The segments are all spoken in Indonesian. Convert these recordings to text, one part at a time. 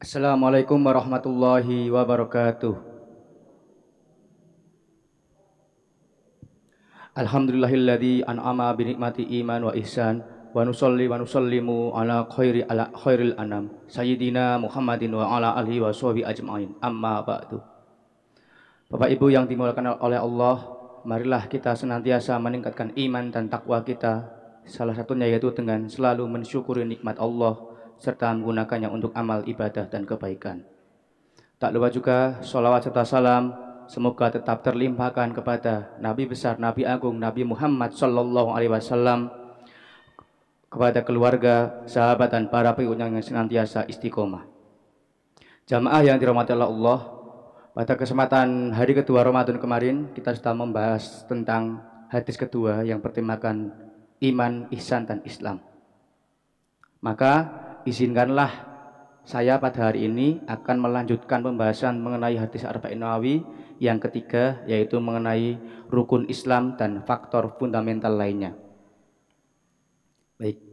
Assalamualaikum warahmatullahi wabarakatuh. Alhamdulillahilladzi an'ama bi nikmati iman wa ihsan wa nusallimu ala khairil anam sayyidina Muhammadin wa ala alihi wa sahbihi ajmain. Amma ba'du. Bapak Ibu yang dimuliakan oleh Allah, marilah kita senantiasa meningkatkan iman dan takwa kita. Salah satunya yaitu dengan selalu mensyukuri nikmat Allah serta menggunakannya untuk amal ibadah dan kebaikan. Tak lupa juga sholawat serta salam semoga tetap terlimpahkan kepada Nabi besar, Nabi agung, Nabi Muhammad Sallallahu Alaihi Wasallam, kepada keluarga, sahabat dan para pengikutnya yang senantiasa istiqomah. Jamaah yang dirahmati Allah, pada kesempatan hari kedua Ramadan kemarin kita sudah membahas tentang hadis kedua yang bertemakan iman, ihsan dan Islam. Maka izinkanlah saya pada hari ini akan melanjutkan pembahasan mengenai hadis Arba'in Nawawi yang ketiga, yaitu mengenai rukun Islam dan faktor fundamental lainnya. Baik,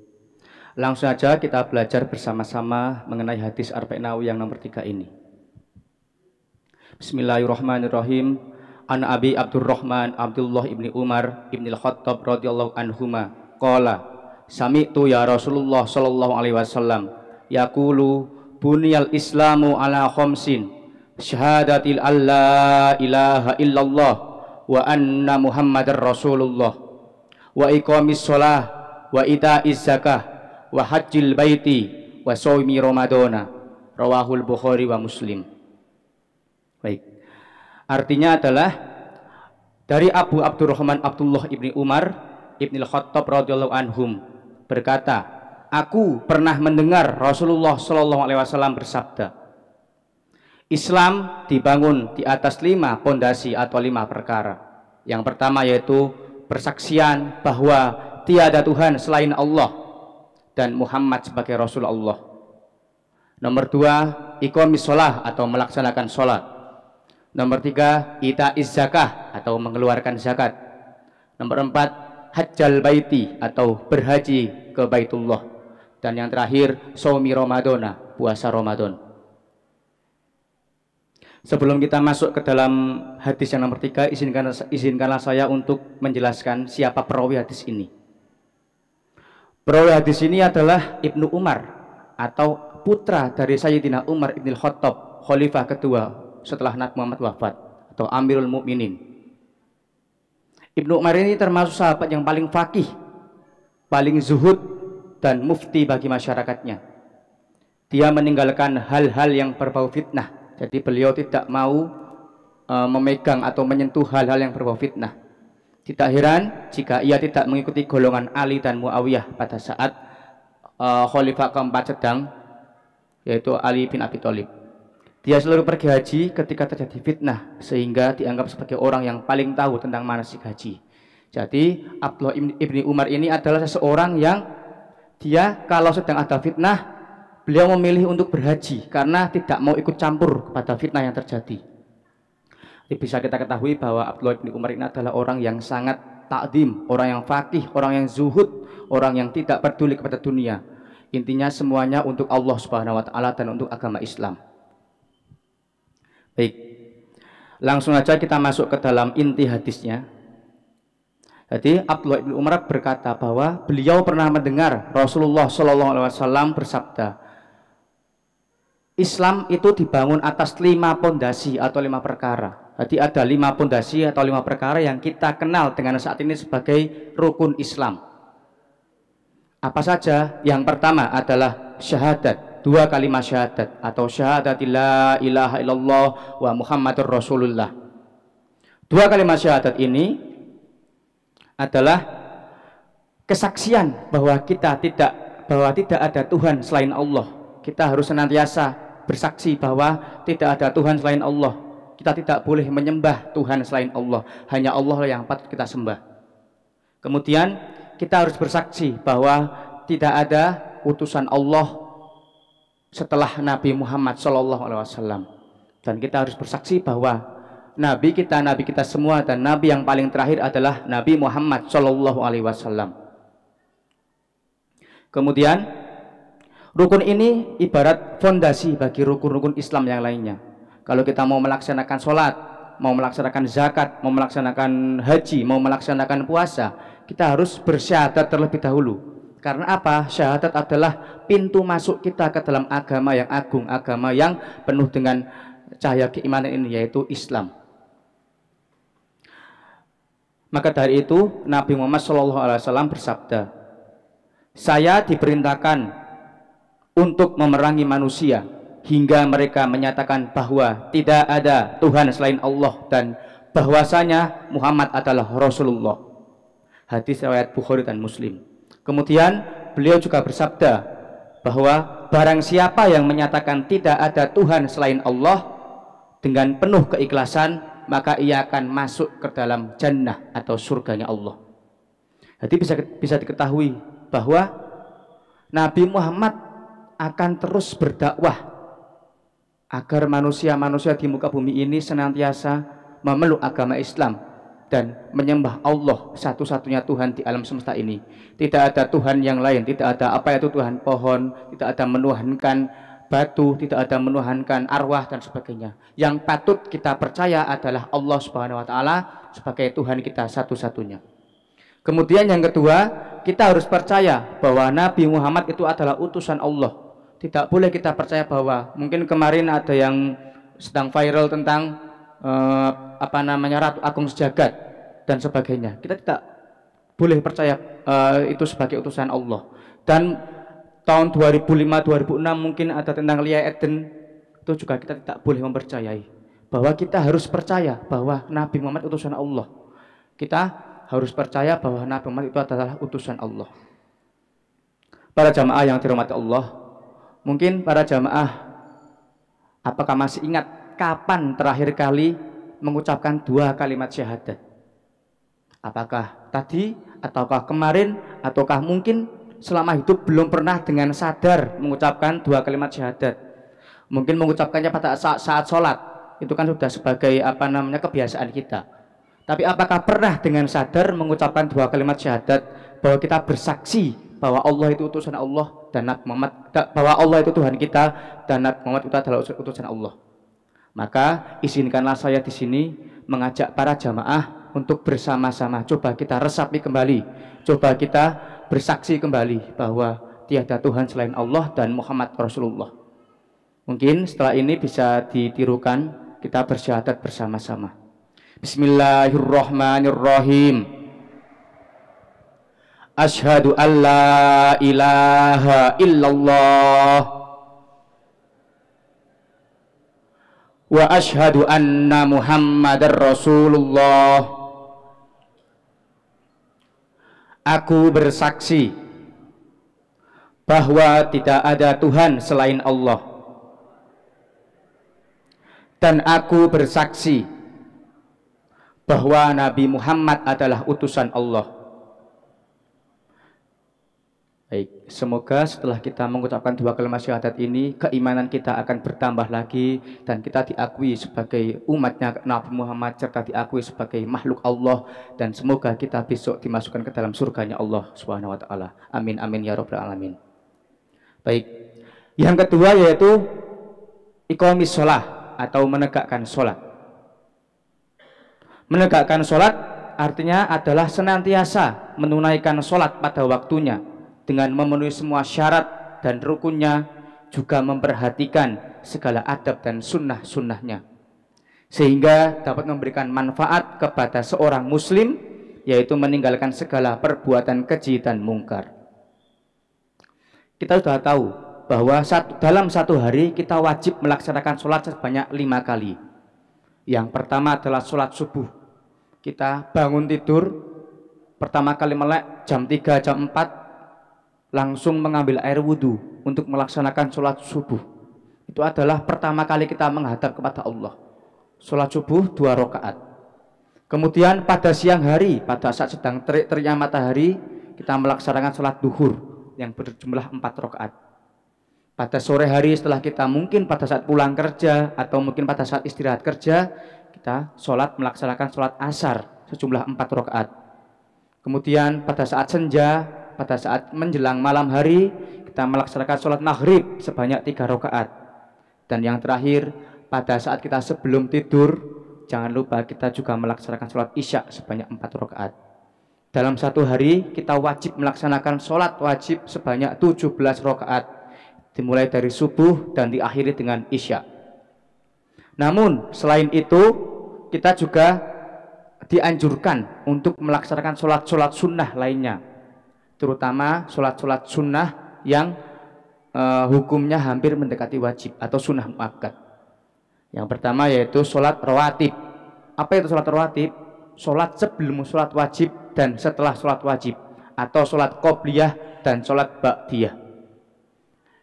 langsung saja kita belajar bersama-sama mengenai hadis Arba'in Nawawi yang nomor 3 ini. Bismillahirrahmanirrahim. An Abi Abdurrahman Abdullah ibni Umar ibni al-Khattab radhiyallahu anhuma qala sami'tu ya Rasulullah sallallahu alaihi wasallam yaqulu buniyal islamu ala khamsin syahadatil alla ilaha illallah wa anna muhammadar rasulullah wa iqamis shalah wa itaiz zakah wa hajjil baiti wa shaumi ramadana rawahul Bukhari wa Muslim. Baik, artinya adalah dari Abu Abdurrahman Abdullah ibni Umar ibni al-Khattab radhiyallahu anhum berkata, aku pernah mendengar Rasulullah Shallallahu Alaihi Wasallam bersabda, Islam dibangun di atas 5 pondasi atau 5 perkara. Yang pertama yaitu persaksian bahwa tiada Tuhan selain Allah dan Muhammad sebagai Rasul Allah. Nomor 2, iqamis shalah atau melaksanakan sholat. Nomor 3, itaiz zakah atau mengeluarkan zakat. Nomor 4, hajjal baiti atau berhaji ke Baitullah. Dan yang terakhir, shaumi ramadana, puasa Ramadan. Sebelum kita masuk ke dalam hadis yang nomor 3, izinkanlah saya untuk menjelaskan siapa perawi hadis ini. Perawi hadis ini adalah Ibnu Umar atau putra dari Sayyidina Umar ibn Khattab, khalifah kedua setelah Nabi Muhammad wafat, atau Amirul Mukminin. Ibnu Umar ini termasuk sahabat yang paling faqih, paling zuhud dan mufti bagi masyarakatnya. Dia meninggalkan hal-hal yang berbau fitnah. Jadi beliau tidak mau memegang atau menyentuh hal-hal yang berbau fitnah. Tidak heran jika ia tidak mengikuti golongan Ali dan Muawiyah pada saat khalifah keempat sedang, yaitu Ali bin Abi Thalib. Dia selalu pergi haji ketika terjadi fitnah, sehingga dianggap sebagai orang yang paling tahu tentang manasik haji. Jadi Abdullah ibni Umar ini adalah seseorang yang dia kalau sedang ada fitnah, beliau memilih untuk berhaji karena tidak mau ikut campur kepada fitnah yang terjadi. Jadi bisa kita ketahui bahwa Abdullah ibni Umar ini adalah orang yang sangat takdim, orang yang faqih, orang yang zuhud, orang yang tidak peduli kepada dunia. Intinya semuanya untuk Allah Subhanahu wa taala dan untuk agama Islam. Baik, langsung saja kita masuk ke dalam inti hadisnya. Jadi Abdullah bin Umar berkata bahwa beliau pernah mendengar Rasulullah Shallallahu Alaihi Wasallam bersabda, Islam itu dibangun atas 5 pondasi atau 5 perkara. Jadi ada 5 pondasi atau 5 perkara yang kita kenal dengan saat ini sebagai rukun Islam. Apa saja? Yang pertama adalah syahadat, 2 kalimat syahadat atau syahadatil la ilaha illallah wa Muhammadur Rasulullah. 2 kalimat syahadat ini adalah kesaksian bahwa tidak ada Tuhan selain Allah. Kita harus senantiasa bersaksi bahwa tidak ada Tuhan selain Allah. Kita tidak boleh menyembah Tuhan selain Allah. Hanya Allah yang patut kita sembah. Kemudian kita harus bersaksi bahwa tidak ada utusan Allah setelah Nabi Muhammad SAW. Dan kita harus bersaksi bahwa Nabi kita semua dan Nabi yang paling terakhir adalah Nabi Muhammad SAW. Kemudian Rukun ini ibarat fondasi bagi rukun-rukun Islam yang lainnya. Kalau kita mau melaksanakan sholat, mau melaksanakan zakat, mau melaksanakan haji, mau melaksanakan puasa, kita harus bersyahadat terlebih dahulu. Karena apa? Syahadat adalah pintu masuk kita ke dalam agama yang agung, agama yang penuh dengan cahaya keimanan ini, yaitu Islam. Maka dari itu Nabi Muhammad SAW bersabda, saya diperintahkan untuk memerangi manusia hingga mereka menyatakan bahwa tidak ada Tuhan selain Allah dan bahwasanya Muhammad adalah Rasulullah. Hadis riwayat Bukhari dan Muslim. Kemudian beliau juga bersabda bahwa barang siapa yang menyatakan tidak ada Tuhan selain Allah dengan penuh keikhlasan, maka ia akan masuk ke dalam jannah atau surganya Allah. Jadi bisa diketahui bahwa Nabi Muhammad akan terus berdakwah agar manusia-manusia di muka bumi ini senantiasa memeluk agama Islam dan menyembah Allah satu-satunya Tuhan di alam semesta ini. Tidak ada Tuhan yang lain, tidak ada apa itu Tuhan pohon, tidak ada menuhankan batu, tidak ada menuhankan arwah dan sebagainya. Yang patut kita percaya adalah Allah Subhanahu wa taala sebagai Tuhan kita satu-satunya. Kemudian yang kedua, kita harus percaya bahwa Nabi Muhammad itu adalah utusan Allah. Tidak boleh kita percaya bahwa mungkin kemarin ada yang sedang viral tentang Ratu Agung Sejagat dan sebagainya. Kita tidak boleh percaya itu sebagai utusan Allah. Dan tahun 2005-2006 mungkin ada tentang Lia Eden, itu juga kita tidak boleh mempercayai. Bahwa kita harus percaya bahwa Nabi Muhammad utusan Allah. Kita harus percaya bahwa Nabi Muhammad itu adalah utusan Allah. Para jamaah yang dirahmati Allah, mungkin para jamaah apakah masih ingat kapan terakhir kali mengucapkan 2 kalimat syahadat? Apakah tadi, ataukah kemarin, ataukah mungkin selama hidup belum pernah dengan sadar mengucapkan 2 kalimat syahadat? Mungkin mengucapkannya pada saat sholat, itu kan sudah sebagai kebiasaan kita. Tapi apakah pernah dengan sadar mengucapkan 2 kalimat syahadat bahwa kita bersaksi bahwa Allah itu utusan Allah dan Nabi Muhammad, bahwa Allah itu Tuhan kita dan Nabi Muhammad itu adalah utusan Allah? Maka izinkanlah saya di sini mengajak para jamaah untuk bersama-sama coba kita resapi kembali, coba kita bersaksi kembali bahwa tiada Tuhan selain Allah dan Muhammad Rasulullah. Mungkin setelah ini bisa ditirukan, kita bersyahadat bersama-sama. Bismillahirrahmanirrahim. Asyhadu an la ilaha illallah wa asyhadu anna Muhammadar Rasulullah. Aku bersaksi bahwa tidak ada Tuhan selain Allah, dan aku bersaksi bahwa Nabi Muhammad adalah utusan Allah. Baik, semoga setelah kita mengucapkan 2 kalimat syahadat ini, keimanan kita akan bertambah lagi dan kita diakui sebagai umatnya Nabi Muhammad serta diakui sebagai makhluk Allah, dan semoga kita besok dimasukkan ke dalam surganya Allah Subhanahu wa taala. Amin amin ya rabbal alamin. Baik. Yang kedua yaitu iqamis shalah atau menegakkan salat. Menegakkan salat artinya adalah senantiasa menunaikan salat pada waktunya dengan memenuhi semua syarat dan rukunnya, juga memperhatikan segala adab dan sunnah-sunnahnya, sehingga dapat memberikan manfaat kepada seorang muslim, yaitu meninggalkan segala perbuatan keji dan mungkar. Kita sudah tahu bahwa dalam satu hari kita wajib melaksanakan sholat sebanyak 5 kali. Yang pertama adalah sholat subuh. Kita bangun tidur, pertama kali melek jam 3, jam 4, langsung mengambil air wudhu untuk melaksanakan sholat subuh. Itu adalah pertama kali kita menghadap kepada Allah. Sholat subuh 2 rakaat. Kemudian pada siang hari, pada saat sedang terik-teriknya matahari, kita melaksanakan sholat duhur yang berjumlah 4 rakaat. Pada sore hari setelah kita mungkin pada saat pulang kerja atau mungkin pada saat istirahat kerja, kita melaksanakan sholat asar sejumlah 4 rakaat. Kemudian pada saat senja, pada saat menjelang malam hari kita melaksanakan sholat maghrib sebanyak 3 rakaat. Dan yang terakhir, pada saat kita sebelum tidur, jangan lupa kita juga melaksanakan sholat isya sebanyak 4 rakaat. Dalam satu hari kita wajib melaksanakan sholat wajib sebanyak 17 rakaat, dimulai dari subuh dan diakhiri dengan isya. Namun selain itu kita juga dianjurkan untuk melaksanakan sholat-sholat sunnah lainnya, terutama sholat-sholat sunnah yang hukumnya hampir mendekati wajib atau sunnah muakkad. Yang pertama yaitu sholat rawatib. Apa itu sholat rawatib? Sholat sebelum sholat wajib dan setelah sholat wajib, atau sholat qobliyah dan sholat ba'diyah.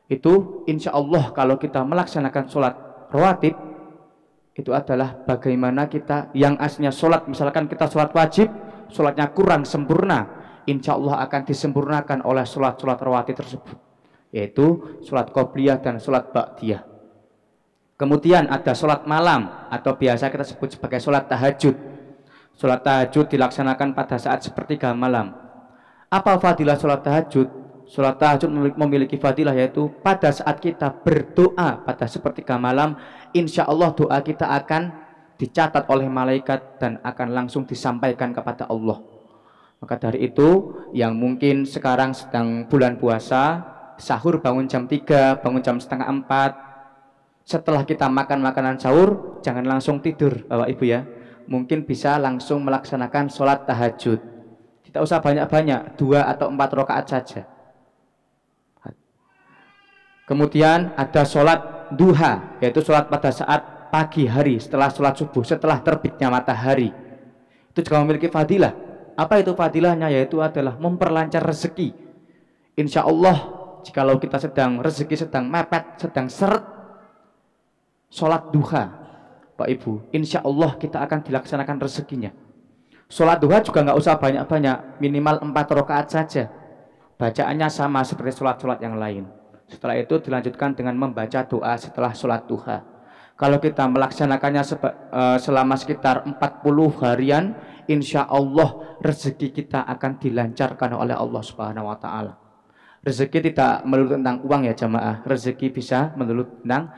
Itu insya Allah kalau kita melaksanakan sholat rawatib, itu adalah bagaimana kita yang aslinya sholat, misalkan kita sholat wajib, sholatnya kurang sempurna, insya Allah akan disempurnakan oleh sholat-sholat rawatib tersebut, yaitu sholat qobliyah dan sholat ba'diyah. Kemudian ada sholat malam atau biasa kita sebut sebagai sholat tahajud. Sholat tahajud dilaksanakan pada saat sepertiga malam. Apa fadilah sholat tahajud? Sholat tahajud memiliki fadilah yaitu pada saat kita berdoa pada sepertiga malam, insya Allah doa kita akan dicatat oleh malaikat dan akan langsung disampaikan kepada Allah. Maka dari itu, yang mungkin sekarang sedang bulan puasa, sahur bangun jam 3, bangun jam setengah 4, setelah kita makan makanan sahur, jangan langsung tidur Bapak Ibu ya. Mungkin bisa langsung melaksanakan sholat tahajud. Tidak usah banyak-banyak, 2 atau 4 rakaat saja. Kemudian ada sholat duha, yaitu sholat pada saat pagi hari setelah sholat subuh, setelah terbitnya matahari. Itu juga memiliki fadilah. Apa itu fadilahnya? Yaitu adalah memperlancar rezeki. Insya Allah, jikalau kita rezeki sedang mepet, sedang seret, sholat duha, Pak Ibu, insya Allah kita akan dilaksanakan rezekinya. Sholat duha juga nggak usah banyak-banyak, minimal 4 rakaat saja. Bacaannya sama seperti sholat-sholat yang lain. Setelah itu dilanjutkan dengan membaca doa setelah sholat duha. Kalau kita melaksanakannya selama sekitar 40 harian, insya Allah rezeki kita akan dilancarkan oleh Allah Subhanahu wa Ta'ala. Rezeki tidak melulu tentang uang ya jamaah, rezeki bisa melulu tentang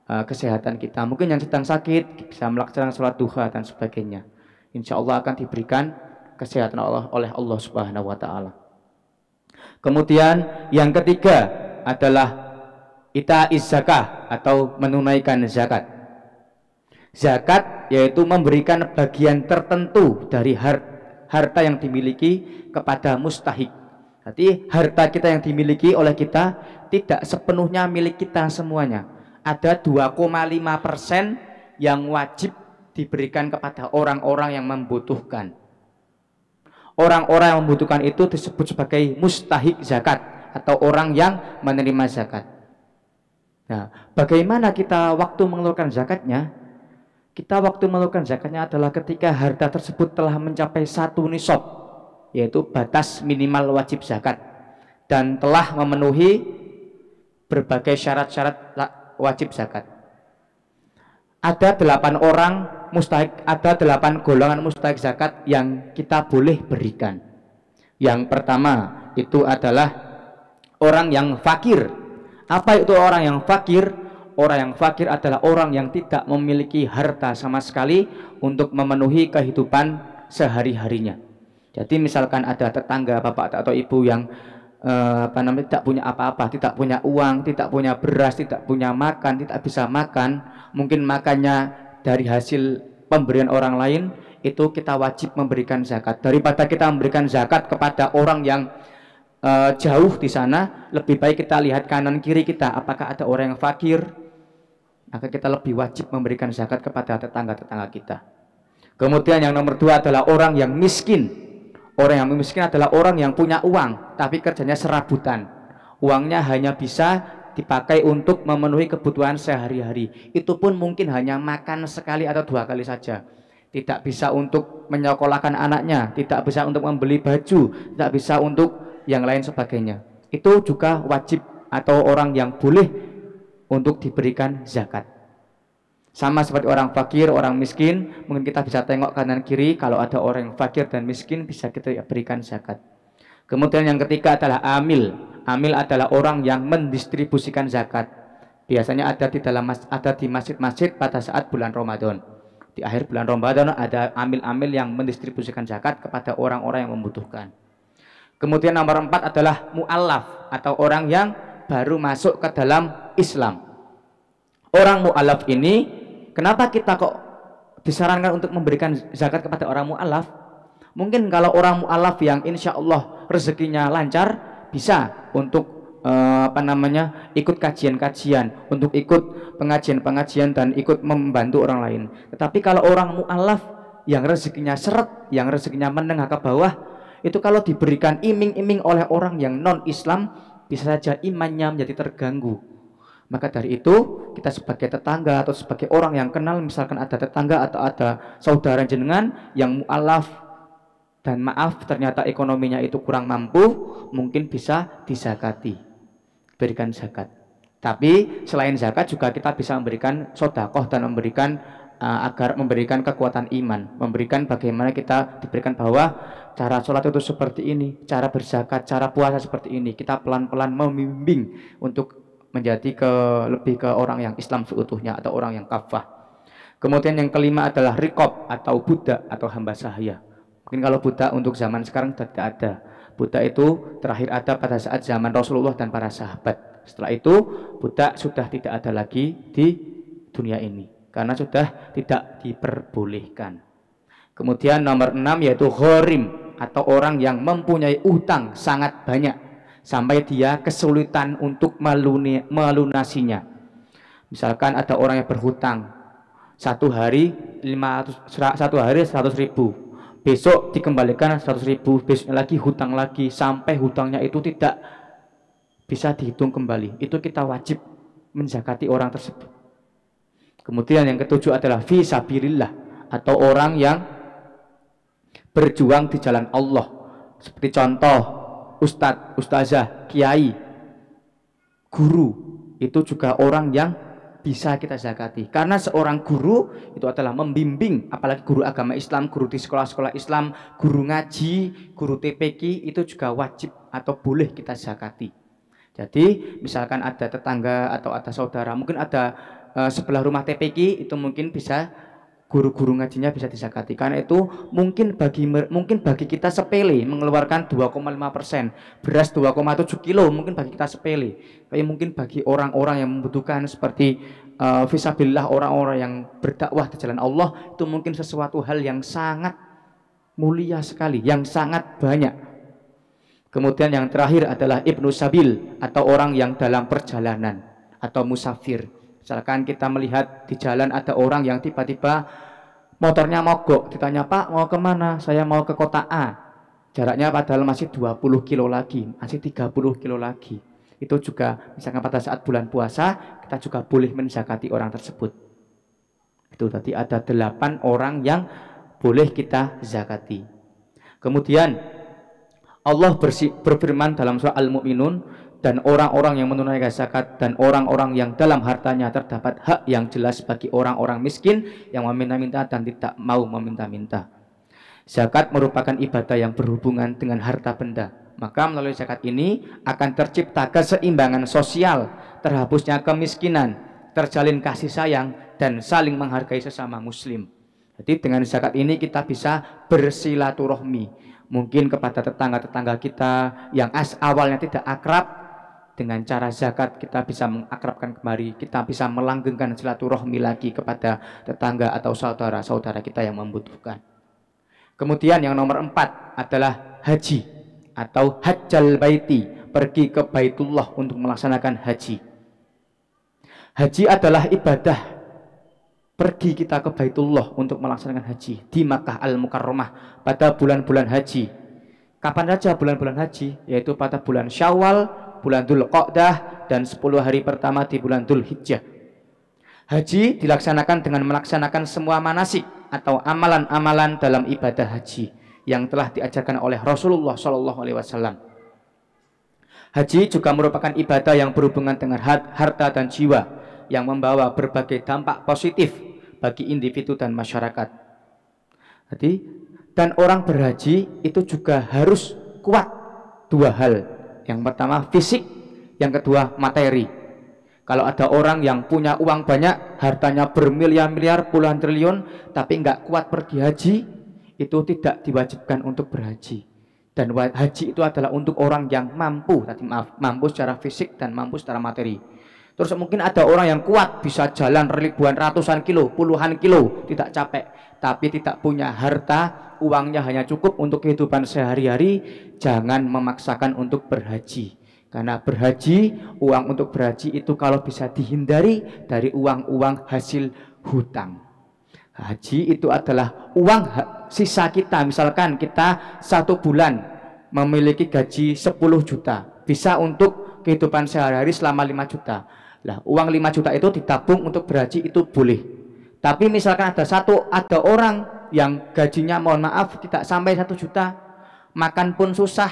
kesehatan kita. Mungkin yang sedang sakit bisa melaksanakan sholat duha dan sebagainya. Insya Allah akan diberikan kesehatan oleh Allah Subhanahu wa Ta'ala. Kemudian yang ketiga adalah ita'iz zakah atau menunaikan zakat. Zakat yaitu memberikan bagian tertentu dari harta yang dimiliki kepada mustahik. Jadi harta kita yang dimiliki oleh kita tidak sepenuhnya milik kita semuanya. Ada 2,5% yang wajib diberikan kepada orang-orang yang membutuhkan. Orang-orang yang membutuhkan itu disebut sebagai mustahik zakat atau orang yang menerima zakat. Nah, bagaimana kita waktu mengeluarkan zakatnya? Kita waktu mengeluarkan zakatnya adalah ketika harta tersebut telah mencapai 1 nisab, yaitu batas minimal wajib zakat, dan telah memenuhi berbagai syarat-syarat wajib zakat. Ada 8 orang mustahik, ada 8 golongan mustahik zakat yang kita boleh berikan. Yang pertama itu adalah orang yang fakir. Apa itu orang yang fakir? Orang yang fakir adalah orang yang tidak memiliki harta sama sekali untuk memenuhi kehidupan sehari-harinya. Jadi misalkan ada tetangga bapak atau ibu yang tidak punya apa-apa, tidak punya uang, tidak punya beras, tidak punya makan, tidak bisa makan, mungkin makannya dari hasil pemberian orang lain, itu kita wajib memberikan zakat. Daripada kita memberikan zakat kepada orang yang jauh di sana, lebih baik kita lihat kanan kiri kita, apakah ada orang yang fakir, maka kita lebih wajib memberikan zakat kepada tetangga-tetangga kita. Kemudian yang nomor 2 adalah orang yang miskin. Orang yang miskin adalah orang yang punya uang tapi kerjanya serabutan. Uangnya hanya bisa dipakai untuk memenuhi kebutuhan sehari-hari. Itu pun mungkin hanya makan sekali atau 2 kali saja. Tidak bisa untuk menyekolahkan anaknya, tidak bisa untuk membeli baju, tidak bisa untuk yang lain sebagainya. Itu juga wajib atau orang yang boleh untuk diberikan zakat. Sama seperti orang fakir, orang miskin, mungkin kita bisa tengok kanan kiri, kalau ada orang yang fakir dan miskin bisa kita berikan zakat. Kemudian yang ketiga adalah amil. Amil adalah orang yang mendistribusikan zakat. Biasanya ada di masjid-masjid pada saat bulan Ramadan. Di akhir bulan Ramadan ada amil-amil yang mendistribusikan zakat kepada orang-orang yang membutuhkan. Kemudian nomor 4 adalah mu'allaf atau orang yang baru masuk ke dalam Islam. Orang mu'allaf ini, kenapa kita kok disarankan untuk memberikan zakat kepada orang mu'allaf? Mungkin kalau orang mu'allaf yang insya Allah rezekinya lancar, bisa untuk ikut kajian-kajian, untuk ikut pengajian-pengajian dan ikut membantu orang lain. Tetapi kalau orang mu'allaf yang rezekinya seret, yang rezekinya menengah ke bawah, itu kalau diberikan iming-iming oleh orang yang non-Islam, bisa saja imannya menjadi terganggu. Maka dari itu kita sebagai tetangga atau sebagai orang yang kenal, misalkan ada tetangga atau ada saudara jenengan yang mu'alaf dan maaf ternyata ekonominya itu kurang mampu, mungkin bisa dizakati, berikan zakat. Tapi selain zakat juga kita bisa memberikan sodakoh dan memberikan agar memberikan kekuatan iman, memberikan bagaimana kita diberikan bahwa cara sholat itu seperti ini, cara berzakat, cara puasa seperti ini. Kita pelan-pelan membimbing untuk menjadi lebih ke orang yang Islam seutuhnya atau orang yang kafah. Kemudian yang kelima adalah rikob atau budak atau hamba sahaya. Mungkin kalau budak untuk zaman sekarang tidak ada. Budak itu terakhir ada pada saat zaman Rasulullah dan para sahabat. Setelah itu budak sudah tidak ada lagi di dunia ini karena sudah tidak diperbolehkan. Kemudian nomor 6 yaitu ghorim atau orang yang mempunyai utang sangat banyak sampai dia kesulitan untuk melunasinya. Misalkan ada orang yang berhutang satu hari 100 ribu, besok dikembalikan 100 ribu, besoknya lagi hutang lagi sampai hutangnya itu tidak bisa dihitung kembali. Itu kita wajib menzakati orang tersebut. Kemudian yang ketujuh adalah fisabilillah atau orang yang berjuang di jalan Allah. Seperti contoh ustadz, ustazah, kiai, guru, itu juga orang yang bisa kita zakati. Karena seorang guru itu adalah membimbing, apalagi guru agama Islam, guru di sekolah-sekolah Islam, guru ngaji, guru TPQ, itu juga wajib atau boleh kita zakati. Jadi misalkan ada tetangga atau ada saudara, mungkin ada sebelah rumah TPQ, itu mungkin bisa guru-guru ngajinya bisa dizakati. Karena itu mungkin bagi kita sepele mengeluarkan 2,5%, beras 2,7 kilo mungkin bagi kita sepele. Tapi mungkin bagi orang-orang yang membutuhkan seperti fisabilillah, orang-orang yang berdakwah di jalan Allah, itu mungkin sesuatu hal yang sangat mulia sekali, yang sangat banyak. Kemudian yang terakhir adalah ibnu sabil atau orang yang dalam perjalanan atau musafir. Misalkan kita melihat di jalan ada orang yang tiba-tiba motornya mogok, ditanya, "Pak, mau kemana?" "Saya mau ke kota A." Jaraknya padahal masih 20 kilo lagi, masih 30 kilo lagi. Itu juga misalkan pada saat bulan puasa, kita juga boleh menzakati orang tersebut. Itu tadi ada 8 orang yang boleh kita zakati. Kemudian Allah berfirman dalam surah Al-Mu'minun, dan orang-orang yang menunaikan zakat dan orang-orang yang dalam hartanya terdapat hak yang jelas bagi orang-orang miskin yang meminta-minta dan tidak mau meminta-minta. Zakat merupakan ibadah yang berhubungan dengan harta benda. Maka melalui zakat ini akan tercipta keseimbangan sosial, terhapusnya kemiskinan, terjalin kasih sayang, dan saling menghargai sesama muslim. Jadi dengan zakat ini kita bisa bersilaturahmi, mungkin kepada tetangga-tetangga kita yang awalnya tidak akrab. Dengan cara zakat kita bisa mengakrabkan kembali, kita bisa melanggengkan silaturahmi lagi kepada tetangga atau saudara-saudara kita yang membutuhkan. Kemudian yang nomor 4 adalah haji atau hajjal baiti, pergi ke Baitullah untuk melaksanakan haji. Haji adalah ibadah pergi kita ke Baitullah untuk melaksanakan haji di Makkah Al-Mukarramah pada bulan-bulan haji. Kapan saja bulan-bulan haji? Yaitu pada bulan Syawal, bulan Dzulqa'dah, dan 10 hari pertama di bulan Dzulhijjah. Haji dilaksanakan dengan melaksanakan semua manasik atau amalan-amalan dalam ibadah haji yang telah diajarkan oleh Rasulullah SAW. Haji juga merupakan ibadah yang berhubungan dengan harta dan jiwa yang membawa berbagai dampak positif bagi individu dan masyarakat. Jadi, dan orang berhaji itu juga harus kuat dua hal. Yang pertama fisik, yang kedua materi. Kalau ada orang yang punya uang banyak, hartanya bermiliar-miliar, puluhan triliun, tapi nggak kuat pergi haji, itu tidak diwajibkan untuk berhaji. Dan haji itu adalah untuk orang yang mampu, mampu secara fisik dan mampu secara materi. Terus mungkin ada orang yang kuat, bisa jalan ribuan, ratusan kilo, puluhan kilo, tidak capek, tapi tidak punya harta, uangnya hanya cukup untuk kehidupan sehari-hari. Jangan memaksakan untuk berhaji. Karena berhaji, uang untuk berhaji itu kalau bisa dihindari dari uang-uang hasil hutang. Haji itu adalah uang sisa kita. Misalkan kita 1 bulan memiliki gaji 10 juta, bisa untuk kehidupan sehari-hari selama 5 juta. Lah, uang 5 juta itu ditabung untuk berhaji itu boleh. Tapi misalkan ada orang yang gajinya mohon maaf tidak sampai 1 juta, makan pun susah,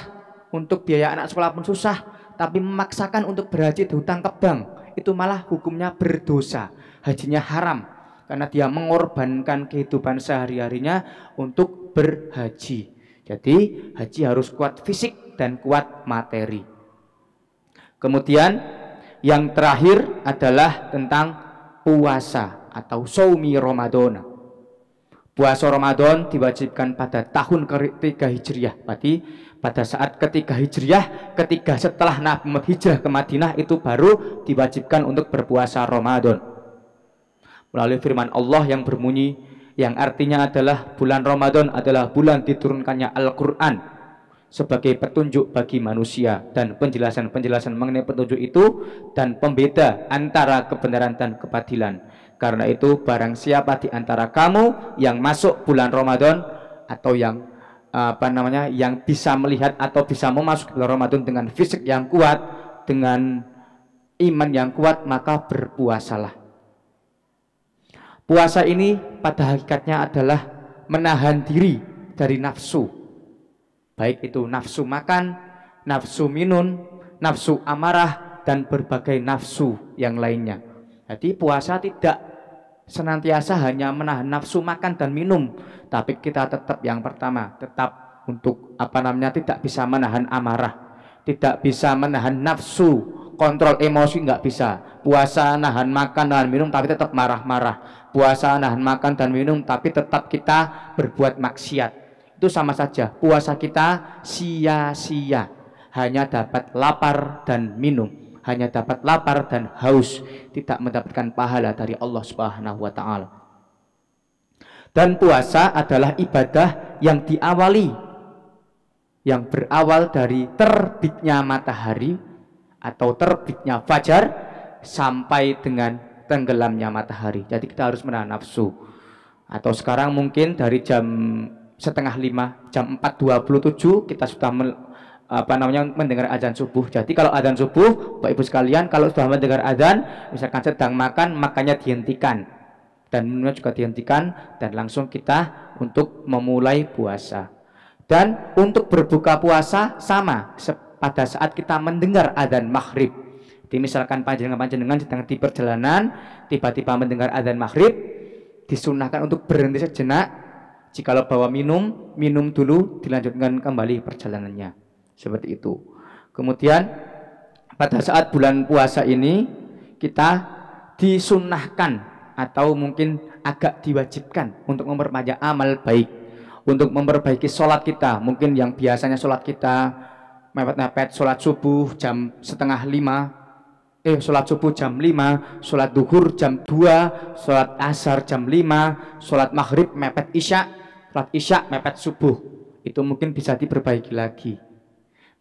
untuk biaya anak sekolah pun susah, tapi memaksakan untuk berhaji hutang ke bank, itu malah hukumnya berdosa, hajinya haram, karena dia mengorbankan kehidupan sehari-harinya untuk berhaji. Jadi haji harus kuat fisik dan kuat materi. Kemudian yang terakhir adalah tentang puasa atau shaumi Ramadan. Puasa Ramadan diwajibkan pada tahun ketiga Hijriah. Berarti pada saat ketiga Hijriah, ketika setelah Nabi Muhammad hijrah ke Madinah, itu baru diwajibkan untuk berpuasa Ramadan. Melalui firman Allah yang berbunyi, yang artinya adalah bulan Ramadan adalah bulan diturunkannya Al-Quran sebagai petunjuk bagi manusia, dan penjelasan-penjelasan mengenai petunjuk itu dan pembeda antara kebenaran dan kebatilan. Karena itu barang siapa di antara kamu yang masuk bulan Ramadan atau yang yang bisa melihat atau bisa memasuki bulan Ramadan dengan fisik yang kuat, dengan iman yang kuat, maka berpuasalah. Puasa ini pada hakikatnya adalah menahan diri dari nafsu, baik itu nafsu makan, nafsu minum, nafsu amarah, dan berbagai nafsu yang lainnya. Jadi puasa tidak senantiasa hanya menahan nafsu makan dan minum, tapi kita tetap yang pertama, tetap untuk tidak bisa menahan amarah, tidak bisa menahan nafsu, kontrol emosi nggak bisa. Puasa nahan makan, nahan minum, tapi tetap marah-marah. Puasa nahan makan dan minum, tapi tetap kita berbuat maksiat. Itu sama saja, puasa kita sia-sia, hanya dapat lapar dan minum, hanya dapat lapar dan haus, tidak mendapatkan pahala dari Allah Subhanahu wa Ta'ala. Dan puasa adalah ibadah yang diawali, yang berawal dari terbitnya matahari atau terbitnya fajar sampai dengan tenggelamnya matahari. Jadi kita harus menahan nafsu. Atau sekarang mungkin dari jam 4:30, jam 4:27 kita sudah mendengar azan subuh. Jadi kalau azan subuh, Bapak Ibu sekalian, kalau sudah mendengar azan, misalkan sedang makan, makannya dihentikan dan minumnya juga dihentikan, dan langsung kita untuk memulai puasa. Dan untuk berbuka puasa sama pada saat kita mendengar azan maghrib. Jadi misalkan panjenengan sedang di perjalanan, tiba-tiba mendengar azan maghrib, disunahkan untuk berhenti sejenak. Jikalau bawa minum dulu, dilanjutkan kembali perjalanannya. Seperti itu. Kemudian pada saat bulan puasa ini kita disunahkan atau mungkin agak diwajibkan untuk memperbanyak amal baik, untuk memperbaiki sholat kita. Mungkin yang biasanya sholat kita mepet-mepet, sholat subuh jam 4:30, sholat subuh jam 5, sholat duhur jam 2, sholat asar jam 5, sholat maghrib mepet isya, sholat isya mepet subuh. Itu mungkin bisa diperbaiki lagi.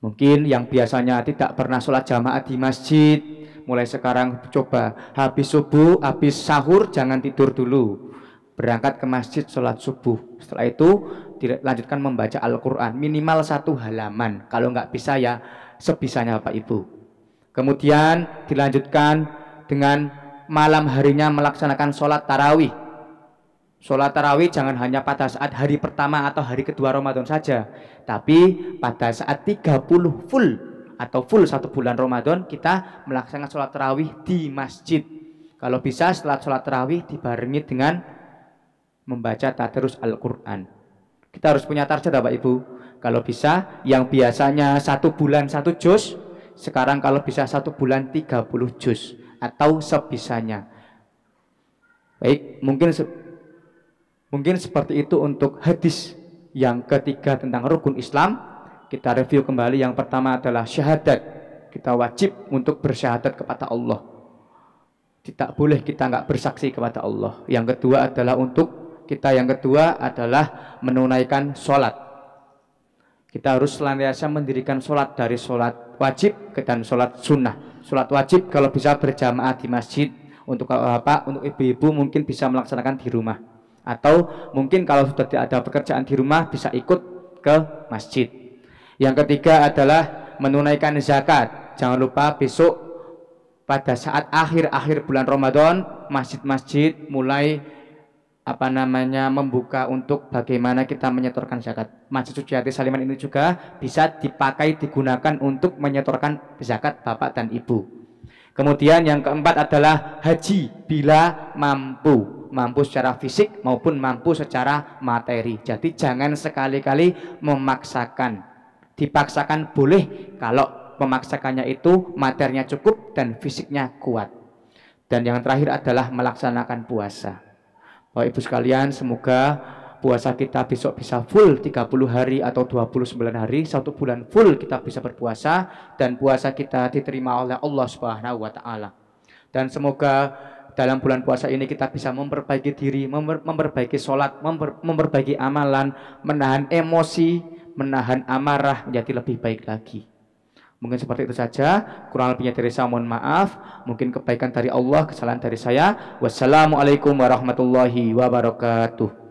Mungkin yang biasanya tidak pernah sholat jamaah di masjid, mulai sekarang coba habis subuh, habis sahur jangan tidur dulu, berangkat ke masjid sholat subuh. Setelah itu dilanjutkan membaca Al-Quran minimal 1 halaman, kalau nggak bisa ya sebisanya Bapak Ibu. Kemudian dilanjutkan dengan malam harinya melaksanakan sholat tarawih. Sholat tarawih jangan hanya pada saat hari pertama atau hari kedua Ramadan saja, tapi pada saat 30 full atau full 1 bulan Ramadan kita melaksanakan sholat tarawih di masjid. Kalau bisa setelah sholat tarawih dibarengi dengan membaca tadarus Al-Quran. Kita harus punya target Bapak Ibu. Kalau bisa, yang biasanya 1 bulan 1 juz, sekarang kalau bisa 1 bulan 30 juz atau sebisanya. Baik, mungkin seperti itu untuk hadis yang ketiga tentang rukun Islam. Kita review kembali. Yang pertama adalah syahadat. Kita wajib untuk bersyahadat kepada Allah. Tidak boleh kita nggak bersaksi kepada Allah. Yang kedua adalah menunaikan sholat. Kita harus senantiasa mendirikan sholat, dari sholat wajib dan sholat sunnah. Sholat wajib kalau bisa berjamaah di masjid. Untuk bapak, untuk ibu-ibu mungkin bisa melaksanakan di rumah. Atau mungkin kalau sudah tidak ada pekerjaan di rumah bisa ikut ke masjid. Yang ketiga adalah menunaikan zakat. Jangan lupa besok pada saat akhir-akhir bulan Ramadan, masjid-masjid mulai membuka untuk bagaimana kita menyetorkan zakat. Masjid Suci Hati Saliman ini juga bisa digunakan untuk menyetorkan zakat bapak dan ibu. Kemudian yang keempat adalah haji bila mampu secara fisik maupun mampu secara materi. Jadi jangan sekali-kali memaksakan. Dipaksakan boleh kalau memaksakannya itu materinya cukup dan fisiknya kuat. Dan yang terakhir adalah melaksanakan puasa. Bapak Ibu sekalian, semoga puasa kita besok bisa full 30 hari atau 29 hari, 1 bulan full kita bisa berpuasa, dan puasa kita diterima oleh Allah Subhanahu wa Ta'ala. Dan semoga dalam bulan puasa ini kita bisa memperbaiki diri, memperbaiki sholat, memperbaiki amalan, menahan emosi, menahan amarah menjadi lebih baik lagi. Mungkin seperti itu saja. Kurang lebihnya dari saya mohon maaf. Mungkin kebaikan dari Allah, kesalahan dari saya. Wassalamualaikum warahmatullahi wabarakatuh.